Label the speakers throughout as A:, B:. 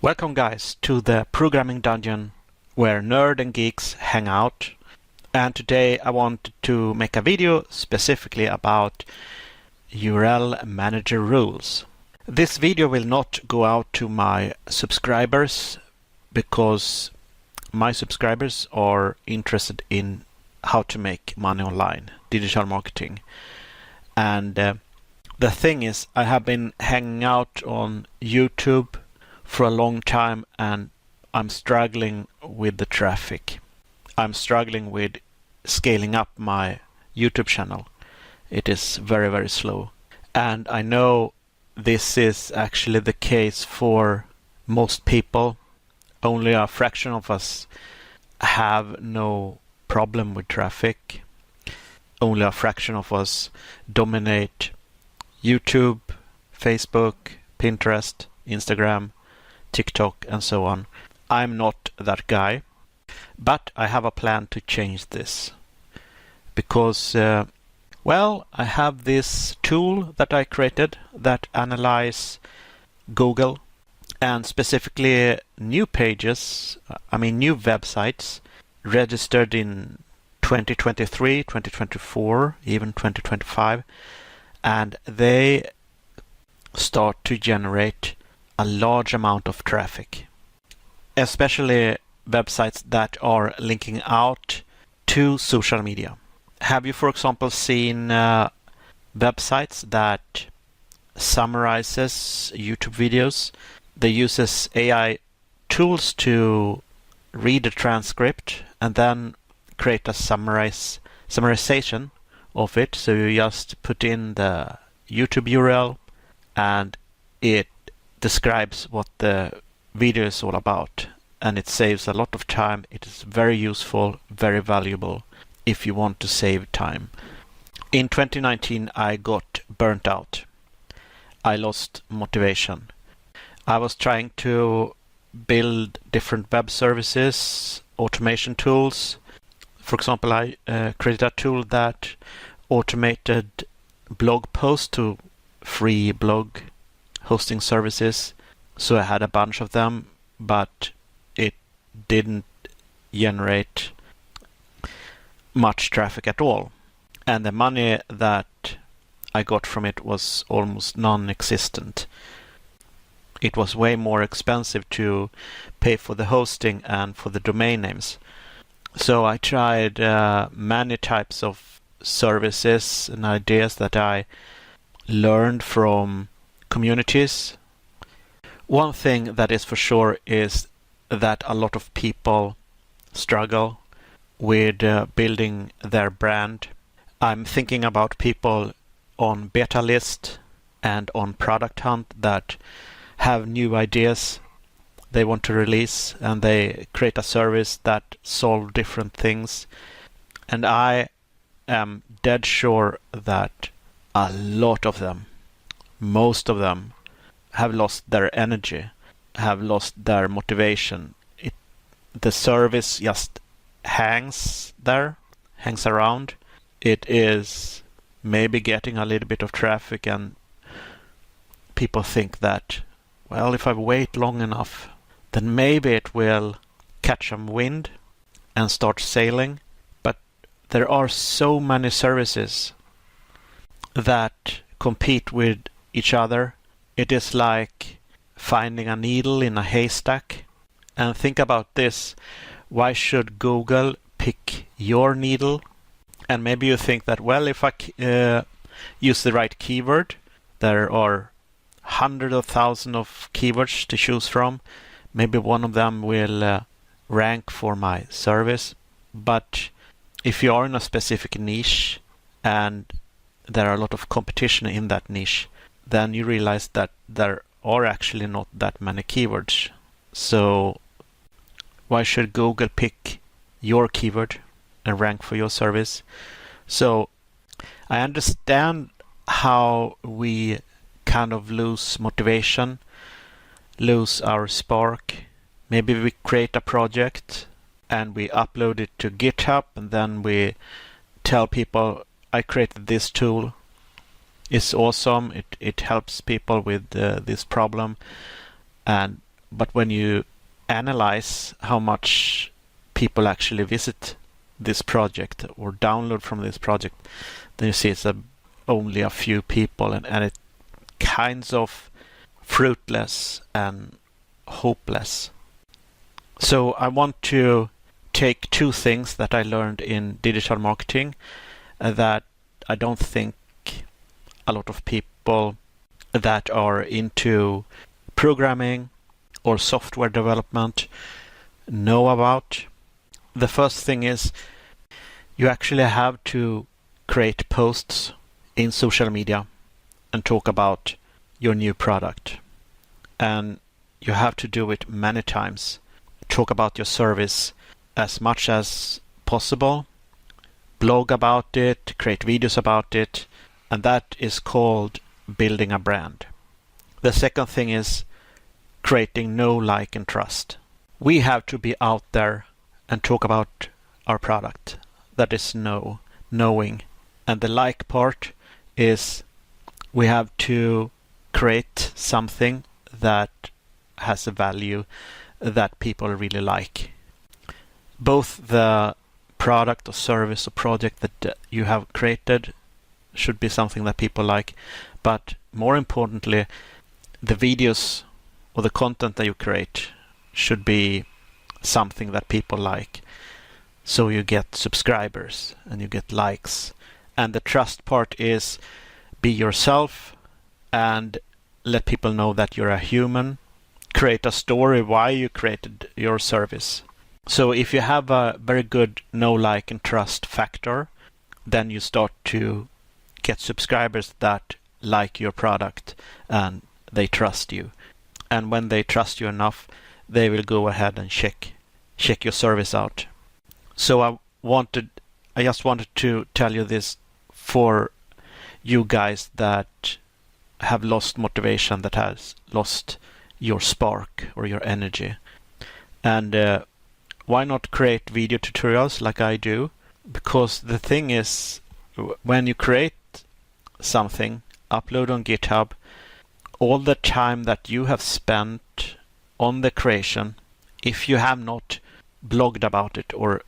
A: Welcome guys to the programming dungeon where nerd and geeks hang out. And today I wanted to make a video specifically about URL manager rules. This video will not go out to my subscribers because my subscribers are interested in how to make money online, digital marketing. And the thing is, I have been hanging out on YouTube for a long time and I'm struggling with the traffic. I'm struggling with scaling up my YouTube channel. It is very, very slow. And I know this is actually the case for most people. Only a fraction of us have no problem with traffic. Only a fraction of us dominate YouTube, Facebook, Pinterest, Instagram, TikTok, and so on. I'm not that guy, but I have a plan to change this because, I have this tool that I created that analyze Google and specifically new pages, new websites registered in 2023, 2024, even 2025, and they start to generate a large amount of traffic, especially websites that are linking out to social media. Have you, for example, seen websites that summarizes YouTube videos? They uses AI tools to read the transcript and then create a summarization of it. So you just put in the YouTube URL and it describes what the video is all about, and it saves a lot of time. It is very useful, very valuable if you want to save time. In 2019 I got burnt out. I lost motivation. I was trying to build different web services, automation tools. For example, I created a tool that automated blog posts to free blog hosting services. So I had a bunch of them, but it didn't generate much traffic at all. And the money that I got from it was almost non-existent. It was way more expensive to pay for the hosting and for the domain names. So I tried many types of services and ideas that I learned from communities. One thing that is for sure is that a lot of people struggle with building their brand. I'm thinking about people on beta list and on product hunt that have new ideas they want to release and they create a service that solves different things. And I am dead sure that a lot of them, most of them, have lost their energy, have lost their motivation. The service just hangs there, hangs around. It is maybe getting a little bit of traffic and people think that, well, if I wait long enough, then maybe it will catch some wind and start sailing. But there are so many services that compete with each other. It is like finding a needle in a haystack. And think about this. Why should Google pick your needle? And maybe you think that, well, if I use the right keyword, there are hundreds of thousands of keywords to choose from. Maybe one of them will rank for my service. But if you are in a specific niche and there are a lot of competition in that niche, then you realize that there are actually not that many keywords. So why should Google pick your keyword and rank for your service? So I understand how we kind of lose motivation, lose our spark. Maybe we create a project and we upload it to GitHub and then we tell people, I created this tool. It's awesome. It helps people with this problem. And But when you analyze how much people actually visit this project or download from this project, then you see it's only a few people, and it kinds of fruitless and hopeless. So I want to take two things that I learned in digital marketing that I don't think a lot of people that are into programming or software development know about. The first thing is you actually have to create posts in social media and talk about your new product. And you have to do it many times. Talk about your service as much as possible. Blog about it, create videos about it, and that is called building a brand. The second thing is creating know, like, and trust. We have to be out there and talk about our product. That is knowing. And the like part is we have to create something that has a value that people really like. Both the product or service or project that you have created should be something that people like, but more importantly, the videos or the content that you create should be something that people like. So you get subscribers and you get likes. And the trust part is be yourself and let people know that you're a human. Create a story why you created your service. So if you have a very good know, like, and trust factor, then you start to get subscribers that like your product and they trust you. And when they trust you enough, they will go ahead and check your service out. So I just wanted to tell you this for you guys that have lost motivation, that has lost your spark or your energy. And why not create video tutorials like I do? Because the thing is, when you create something, upload on GitHub, all the time that you have spent on the creation, if you have not blogged about it or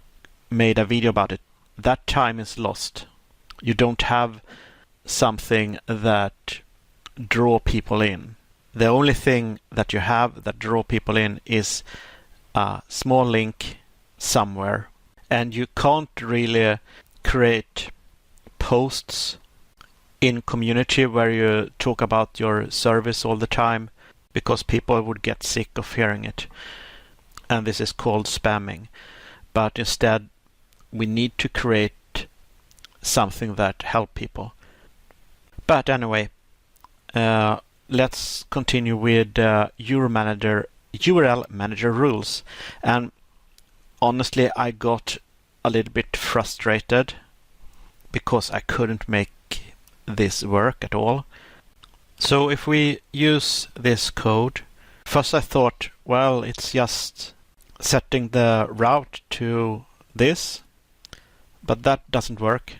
A: made a video about it, that time is lost. You don't have something that draw people in. The only thing that you have that draw people in is a small link somewhere, and you can't really create posts in community where you talk about your service all the time, because people would get sick of hearing it, and this is called spamming. But instead we need to create something that help people. But anyway, let's continue with URL manager rules. And honestly, I got a little bit frustrated because I couldn't make this work at all. So if we use this code, first I thought, well, it's just setting the route to this, but that doesn't work.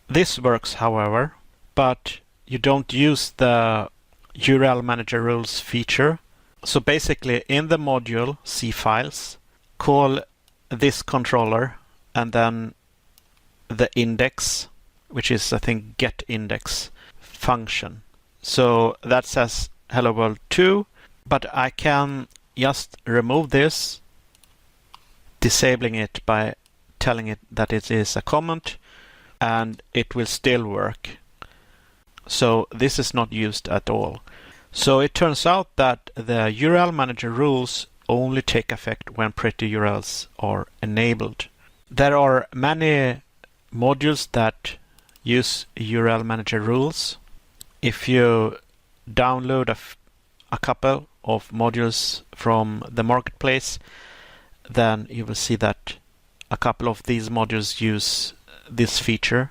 A: This works, however, but you don't use the URL manager rules feature. So basically in the module C files, call this controller and then the index, which is I think get index function. So that says hello world 2, but I can just remove this, disabling it by telling it that it is a comment, and it will still work. So this is not used at all. So it turns out that the URL manager rules only take effect when pretty URLs are enabled. There are many modules that use URL manager rules. If you download a couple of modules from the marketplace, then you will see that a couple of these modules use this feature.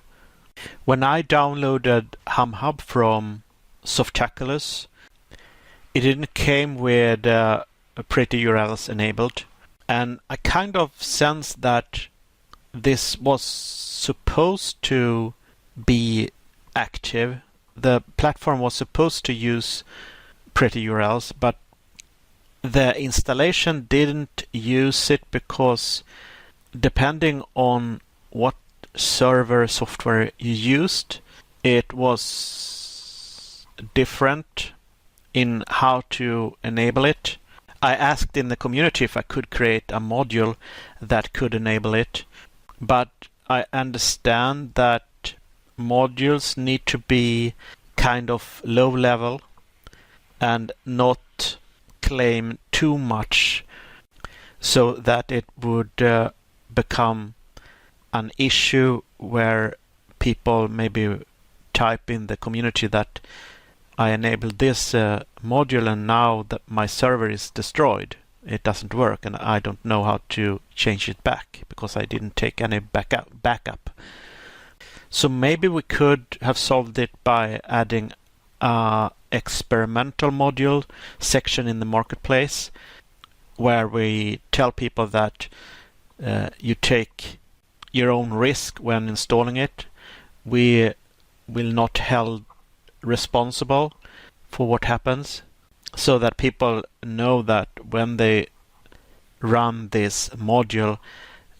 A: When I downloaded HumHub from Softaculous, it didn't came with pretty URLs enabled, and I kind of sensed that this was supposed to be active. The platform was supposed to use pretty URLs, but the installation didn't use it because depending on what server software you used, it was different in how to enable it. I asked in the community if I could create a module that could enable it, but I understand that modules need to be kind of low level and not claim too much so that it would become an issue where people maybe type in the community that I enabled this module and now that my server is destroyed. It doesn't work and I don't know how to change it back because I didn't take any backup. So maybe we could have solved it by adding a experimental module section in the marketplace where we tell people that you take your own risk when installing it. We will not held responsible for what happens, so that people know that when they run this module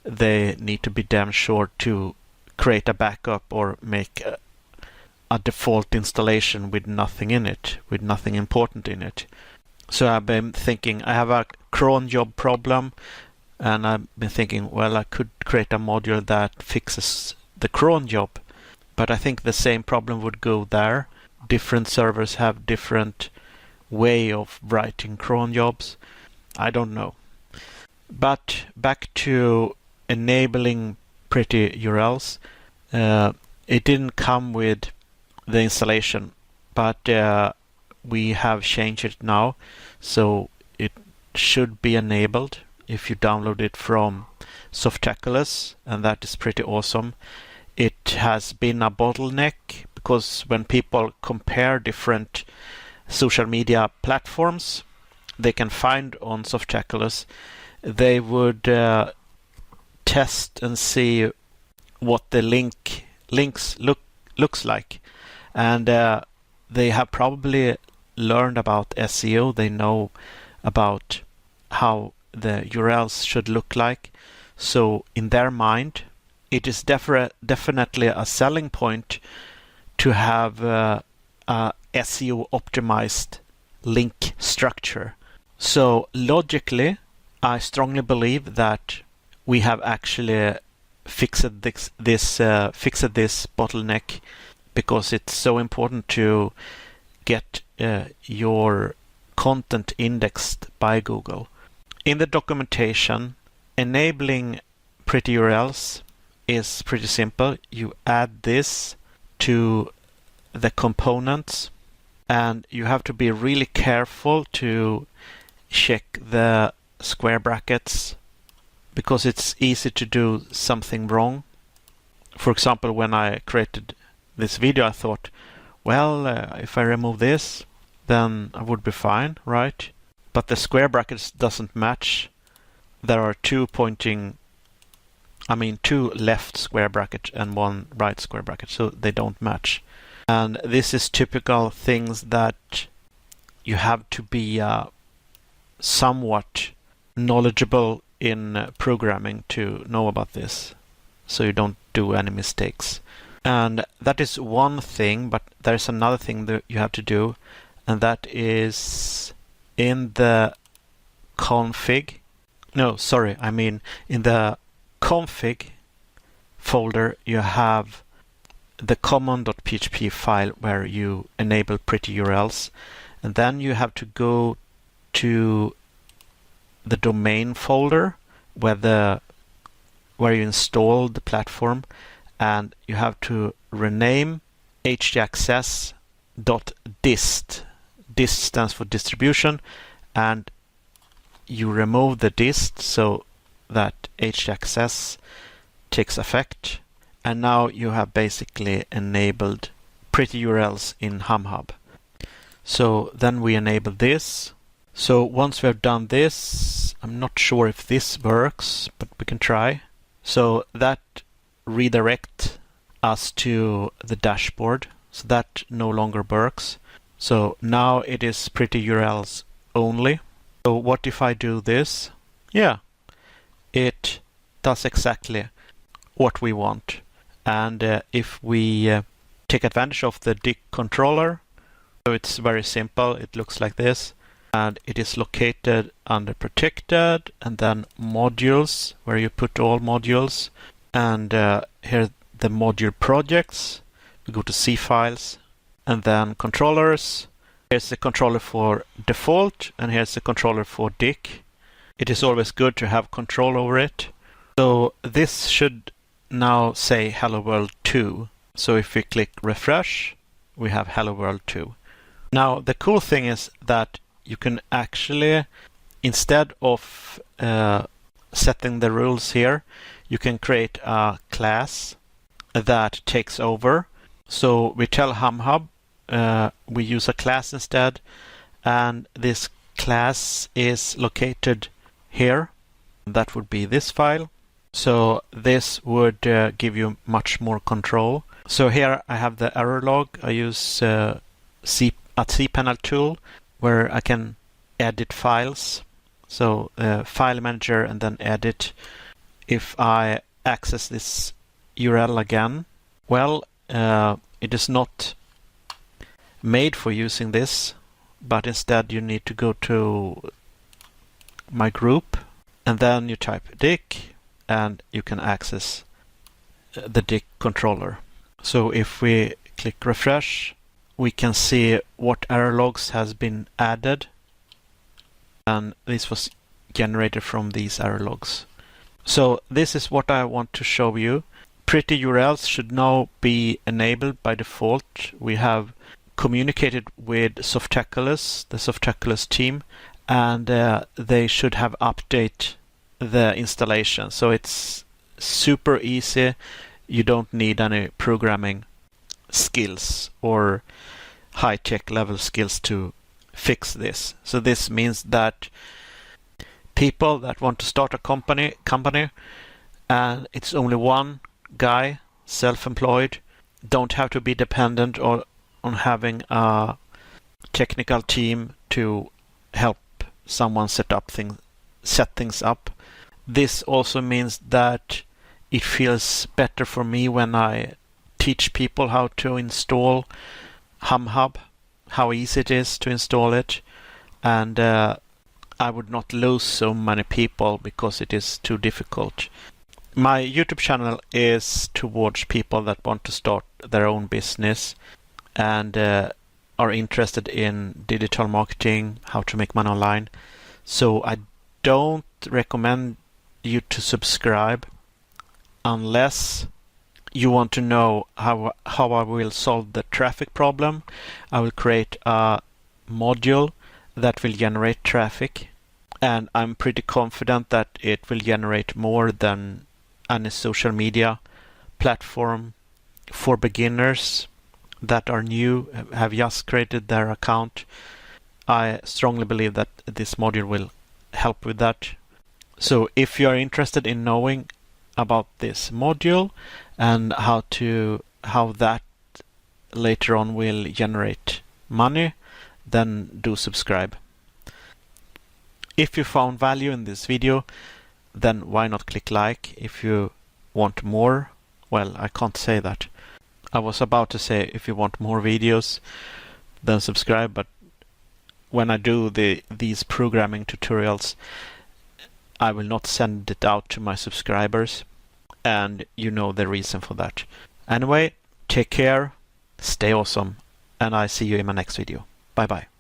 A: they need to be damn sure to create a backup or make a default installation with nothing in it, with nothing important in it. So I've been thinking, I have a cron job problem, and I've been thinking, well, I could create a module that fixes the cron job, but I think the same problem would go there. Different servers have different way of writing cron jobs. I don't know. But back to enabling pretty URLs. It didn't come with the installation, but we have changed it now, so it should be enabled if you download it from Softaculous, and that is pretty awesome. It has been a bottleneck because when people compare different social media platforms they can find on Softaculous, they would test and see what the links looks like, and they have probably learned about SEO. They know about how the URLs should look like, so in their mind it is definitely a selling point to have a SEO optimized link structure. So logically I strongly believe that we have actually fixed this bottleneck, because it's so important to get your content indexed by Google. In the documentation, enabling pretty URLs is pretty simple. You add this to the components, and you have to be really careful to check the square brackets, because it's easy to do something wrong. For example, when I created this video I thought, well, if I remove this then I would be fine, right? But the square brackets doesn't match. There are two left square brackets and one right square bracket, so they don't match. And this is typical things that you have to be somewhat knowledgeable in programming to know about this, so you don't do any mistakes. And that is one thing, but there's another thing that you have to do, and that is in the config. In the config folder you have the common.php file where you enable pretty URLs, and then you have to go to the domain folder where you install the platform, and you have to rename htaccess.dist. Dist stands for distribution, and you remove the dist so that htaccess takes effect, and now you have basically enabled pretty URLs in HumHub. So then we enable this. So once we have done this, I'm not sure if this works, but we can try. So that redirect us to the dashboard, so that no longer works. So now it is pretty URLs only. So what if I do this? Yeah, it does exactly what we want. And if we take advantage of the dict controller, so it's very simple. It looks like this, and it is located under protected and then modules, where you put all modules. And here the module projects. We go to C files and then controllers. Here's the controller for default, and here's the controller for dict. It is always good to have control over it. So this should now say Hello World 2. So if we click refresh, we have Hello World 2. Now the cool thing is that you can actually, instead of setting the rules here, you can create a class that takes over. So we tell HumHub we use a class instead, and this class is located here. That would be this file. So this would give you much more control. So here I have the error log. I use a cPanel tool where I can edit files. So file manager and then edit. If I access this URL again, well, it is not made for using this, but instead you need to go to my group and then you type dict and you can access the dict controller. So if we click refresh, we can see what error logs has been added, and this was generated from these error logs. So this is what I want to show you. Pretty URLs should now be enabled by default. We have communicated with Softaculous, the Softaculous team, and they should have updated the installation. So it's super easy. You don't need any programming skills or high-tech level skills to fix this. So this means that people that want to start a company and it's only one guy, self-employed, don't have to be dependent on having a technical team to help someone set things up. This also means that it feels better for me when I teach people how to install HumHub, how easy it is to install it, and I would not lose so many people because it is too difficult. My YouTube channel is towards people that want to start their own business and are interested in digital marketing, how to make money online. So I don't recommend you to subscribe unless you want to know how I will solve the traffic problem. I will create a module that will generate traffic, and I'm pretty confident that it will generate more than any social media platform for beginners that are new, have just created their account. I strongly believe that this module will help with that. So if you are interested in knowing about this module and how that later on will generate money, then do subscribe. If you found value in this video, then why not click like? If you want more, well, I can't say that. I was about to say if you want more videos, then subscribe, but when I do these programming tutorials, I will not send it out to my subscribers, and you know the reason for that. Anyway, take care, stay awesome, and I see you in my next video. Bye bye.